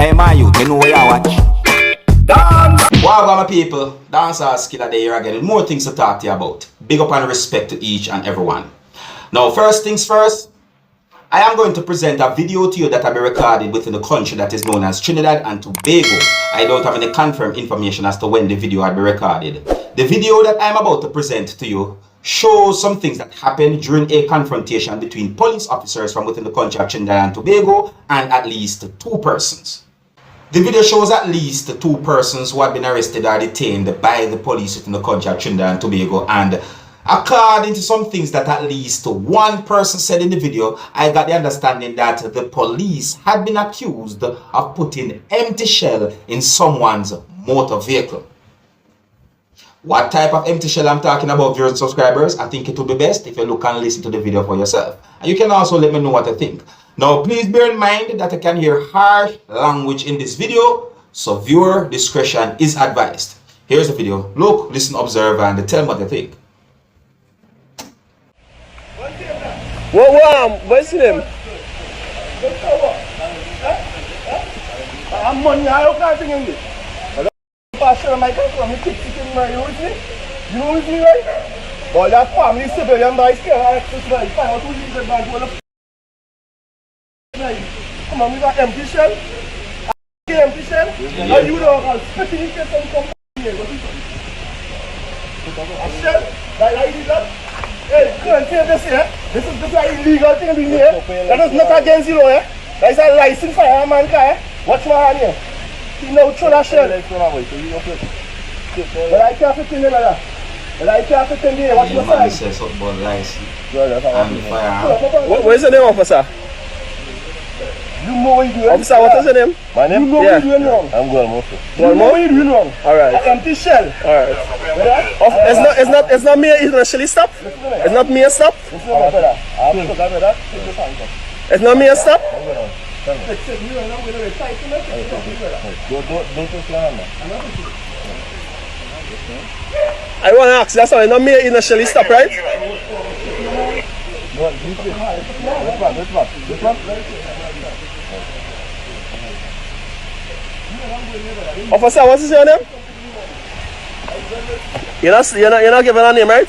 Hey man, you know where you watch. Dance! Wow, my people, Dancehall skilla day here again with more things to talk to you about. Big up and respect to each and everyone. Now, first things first, I am going to present a video to you that will be recorded within the country that is known as Trinidad and Tobago. I don't have any confirmed information as to when the video will be recorded. The video that I am about to present to you shows some things that happened during a confrontation between police officers from within the country of Trinidad and Tobago and at least 2 persons. The video shows at least 2 persons who have been arrested or detained by the police within the country of Trinidad and Tobago, and according to some things that at least 1 person said in the video, I got the understanding that the police had been accused of putting empty shell in someone's motor vehicle. What type of empty shell I'm talking about, viewers and subscribers, I think it would be best if you look and listen to the video for yourself. And you can also let me know what you think. Now, please bear in mind that you can hear harsh language in this video, so viewer discretion is advised. Here's the video. Look, listen, observe, and tell me what you think. What's his name? I'm money, I don't have anything. Pastor Michael from the kids in my with me. You know with me, right? Well, that family civilian by scale, I have to try. Find out who is the band for the come on, we got empty shell. Empty shell. Now you know, I'll spit in it and come here. What is it? A shell? Like I did that? Hey, can't say this here. This is an illegal thing being here. That is not against you, eh? That is a licensed fireman car. Watch my hand here. You know, throw that shell. But I can't fit in there like that. But I can't fit in there. What's your sign? What is the name, officer? You know what you're doing. Officer, what is the name? My name? You know what you're doing wrong. I'm Guillermo. You know what you're doing wrong. Alright. An empty shell. Alright. It's not me initially stop? It's not me a stop? It's not me a stop? I want to ask, that's why not me initially stop, right? Officer, what is your name? You're not giving a name, right?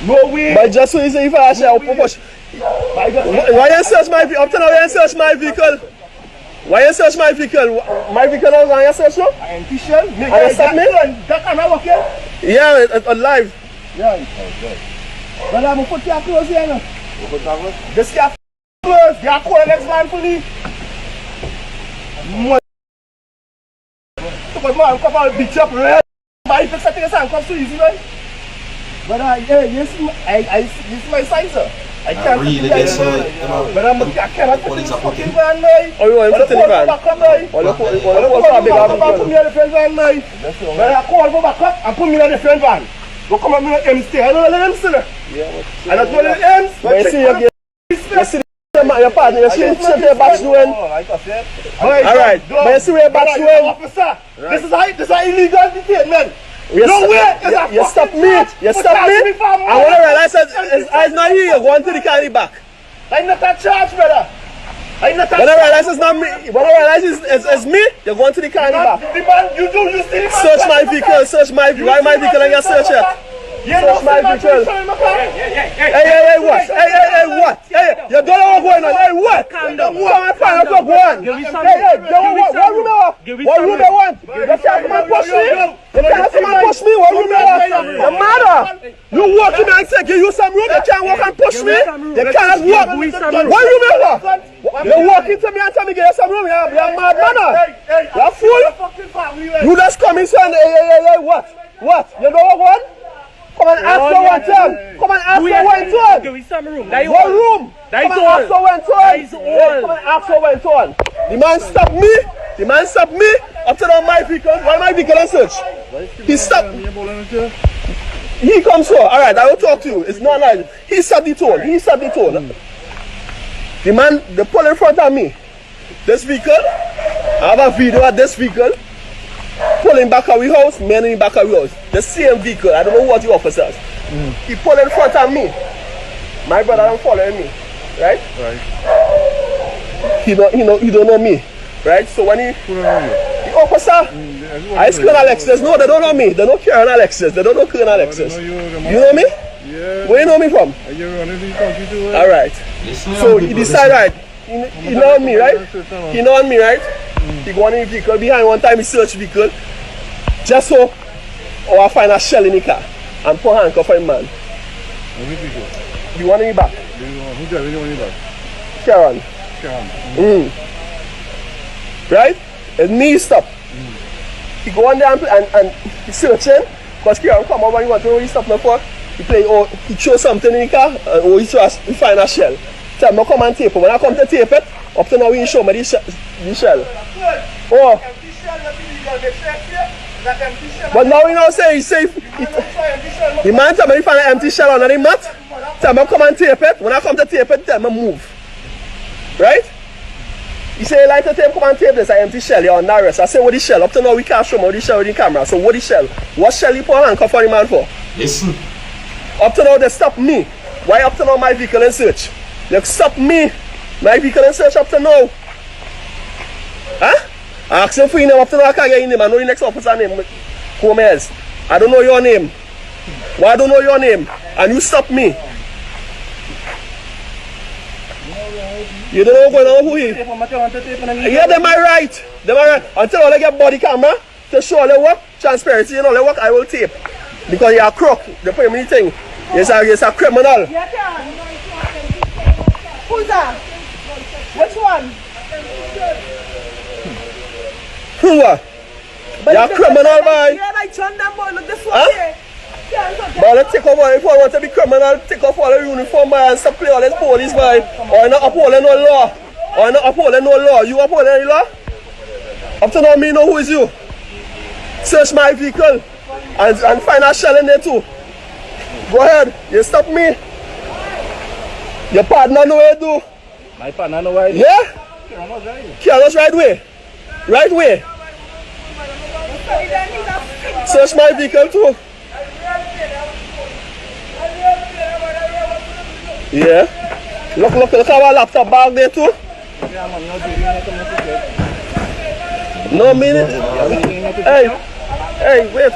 No way. But just so you say if I shall push. Why you search my vehicle? Up to now you search my vehicle. Why you search my vehicle? My vehicle is on your search now? And you stop me? That camera work here? Yeah, it's live. Yeah. But I'm put your clothes here now. This your clothes. They are calling next man for me. Because man, come on, beat up red. But if you set your handcuffs too easy, right? But yes, my size, sir. I can't really get so. But I cannot put in the fucking van, mate. Oh, you want to put in the van? Put me in the front van, mate. But I call for backup and put me in the front van. Go come on, me in the stay. I don't let them see it. I don't let them see it. You see your partner, you see your batch doing. Alright, but you see your batch doing. Officer, this is illegal detainment. No way! You stop me! You stop me! I want to realize that it's not you, you're going to the county back. I'm not that charge, brother. I'm not that charge. When I realize it's not me, when I realize it's me, you're going to the county back. The man, you still search my vehicle, search my vehicle. Why my vehicle and you search it? Search my vehicle. Hey, what? Hey, what? Hey, you don't know what's going on. Hey, what? Calm down. What you want? You can't come and push me. You can't come and push me. What you want? No matter. You walk in and say, give you some room. You can't walk and push me. You can't walk. What you mean? You walk into me and tell me, give you some room. You're a mad man. You're a fool. You just come in and hey, what? What? You know what? Come and ask for one time. Come and ask for one time. Give me some room. What room? Come and ask for one time. Come and ask for one time. The man stopped me. The man stopped me. Up to now my vehicle. Why my vehicle and search? He stopped. He comes here. Alright, I will talk to you. It's not like he stopped the toll. He stopped the toll. The man, they pull in front of me. This vehicle. I have a video of this vehicle. Pulling back our house, men in back our house. The same vehicle. I don't know what the officers. He pull in front of me. My brother don't following me, right? He don't know me, right? So when the officer, I ask Colonel Alexis. No, they don't know me. They don't care on Alexis. They don't know Colonel Alexis. You know me? Yeah. Where you know me from? You run in the country too. All right. So he decide, right? He know on me, right? He know on me, right? He go on in the vehicle behind. One time he search vehicle, just so I find a shell in the car and put handcuff for him, man. The one in the back. Who driving the one in the back? Karen. Right? And me stop. He go on there and he searching. Because Karen come over and he want to know what he stop now for. He play, he throw something in the car and he find a shell. Tell me come and tape it. When I come to tape it, up to now he show me the shell. Oh. But now you know say he say the man tell me he find an empty shell under the mat. Tell me come and tape it. When I come to tape it, tell me move. Right? He say like to tape, come and tape this an empty shell here on the rest. I say what the shell? Up to now we can't show me what the shell with the camera. So what the shell? What shell you put a handcuff on the man for? Listen. Up to now they stop me. Why up to now my vehicle in search? They stop me. My vehicle in search up to now. Huh? I ask him for your name up to now I can't get your name. I know the next officer name. Gomez. I don't know your name. Why I don't know your name? And you stop me. You don't know what's going on who he is. Yeah, them are right. Them are right. Until I get body camera to show all the work, transparency and all the work, I will tape. Because you're a crook. They put me thing. You're a criminal. Who's that? Which one? Who what? You're a criminal, boy. Yeah, like John that boy, look this one here. But let's take over. If I want to be criminal, take off all the uniform, boy, and stop playing all this police, boy. Or not upholding no law. Or not upholding no law. You upholding any law? Up to now, me know who is you. Search my vehicle and find a shell in there too. Go ahead. You stop me. Your partner know what you do. My partner know why. Yeah? Careless right way. Right way. Search my vehicle too. Yeah. Look at our laptop bag there too. No minute. Hey, wait.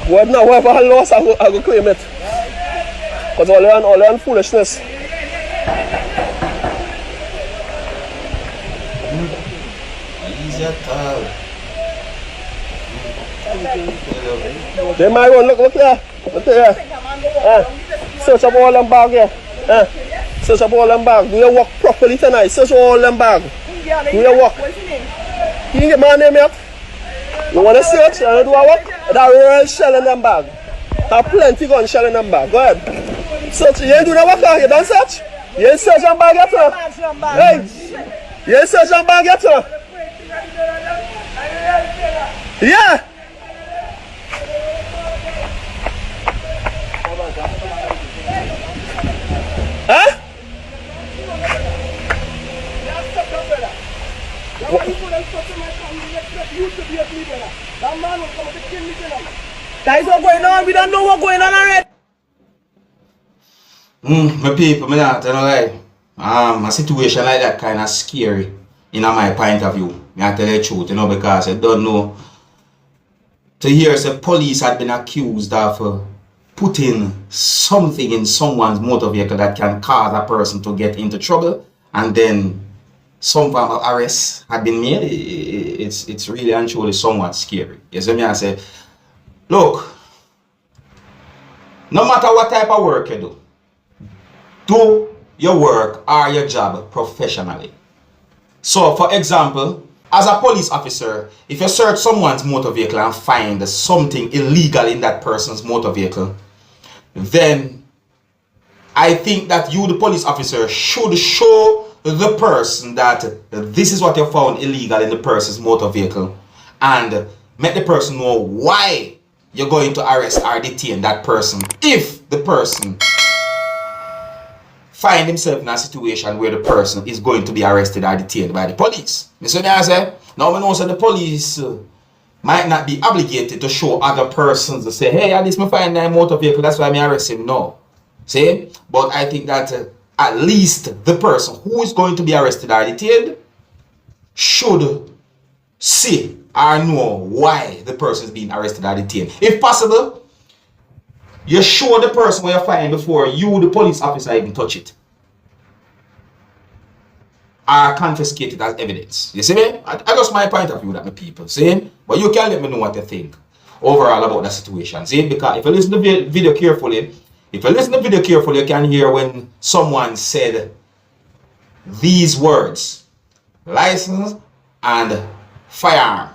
What now? Whatever I lost, I go claim it. Because all the foolishness. They might run, look there. Look there. Search up all them bag here. Search up all them bag. Do your work properly tonight. Search all them bag. Do your work. You didn't get my name yet? You want to search and do a work? That real shell in them bag. Have plenty gun shell in them bag. Go ahead. Search. You ain't do the work, you don't search? You ain't search them bag yet, sir? Hey! You ain't search them bag yet, sir? Yeah! Huh? That is what going on. We don't know what's going on already. My people, me not tell you lie. A situation like that kind of scary in my point of view. I tell you the truth, because I don't know. To hear the police had been accused of putting something in someone's motor vehicle that can cause a person to get into trouble, and then some form of arrest had been made. It's really and truly somewhat scary. You see me? I say, look, no matter what type of work you do your work or your job professionally. So, for example, as a police officer, if you search someone's motor vehicle and find something illegal in that person's motor vehicle, then I think that you, the police officer, should show the person that this is what you found illegal in the person's motor vehicle and make the person know why you're going to arrest or detain that person if the person find himself in a situation where the person is going to be arrested or detained by the police. You see what I say? Now we know that the police might not be obligated to show other persons to say, hey, at least me find that motor vehicle, that's why me arrest him. No. See? But I think that at least the person who is going to be arrested or detained should see or know why the person is being arrested or detained. If possible, you show the person where you're finding before you, the police officer, even touch it. Or confiscate it as evidence. You see me? I just my point of view that my people, see? But you can let me know what you think overall about the situation. See? Because if you listen to the video carefully, you can hear when someone said these words, license and firearm.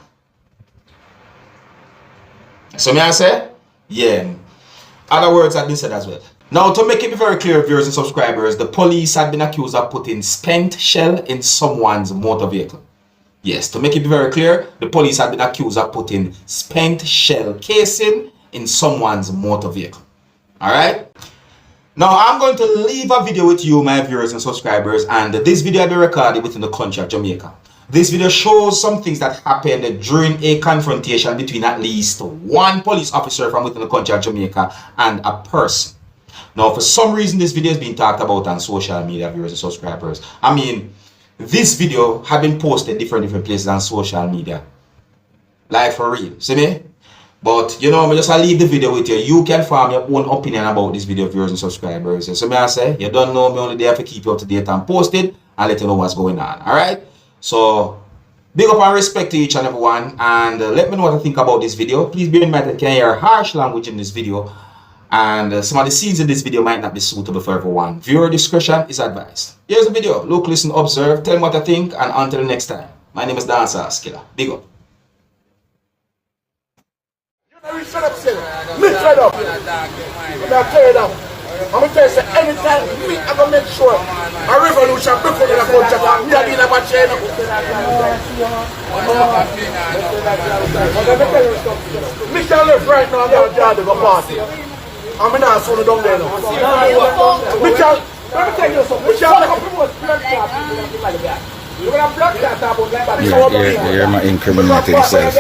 So may I say? Yeah. Other words have been said as well. Now, to make it very clear, viewers and subscribers, the police had been accused of putting spent shell in someone's motor vehicle. Yes, to make it very clear, the police had been accused of putting spent shell casing in someone's motor vehicle. Alright? Now, I'm going to leave a video with you, my viewers and subscribers, and this video will be recorded within the country of Jamaica. This video shows some things that happened during a confrontation between at least one police officer from within the country of Jamaica and a person. Now, for some reason, this video is being talked about on social media, viewers and subscribers. I mean, this video had been posted different places on social media. Like for real, see me? But, you know, I just leave the video with you. You can form your own opinion about this video, viewers and subscribers. So, may I say, you don't know me, only there to keep you up to date and post it and let you know what's going on. Alright? So, big up and respect to each and every one. And let me know what you think about this video. Please bear in mind that you can hear harsh language in this video. And some of the scenes in this video might not be suitable for everyone. Viewer discretion is advised. Here's the video. Look, listen, observe, tell me what you think, and until next time. My name is Dancehall Skilla. Big up. Me fed up. I'm tired up. I'm going to tell you, anytime I'm going to make sure a revolution break out in the country, we are dealing with China. Me can live right now, I'm going to go party. I'm not soon down there now. We can, let me tell you something. We can promote blood clot like that. You're going to block that about like that. You're incriminating yourself.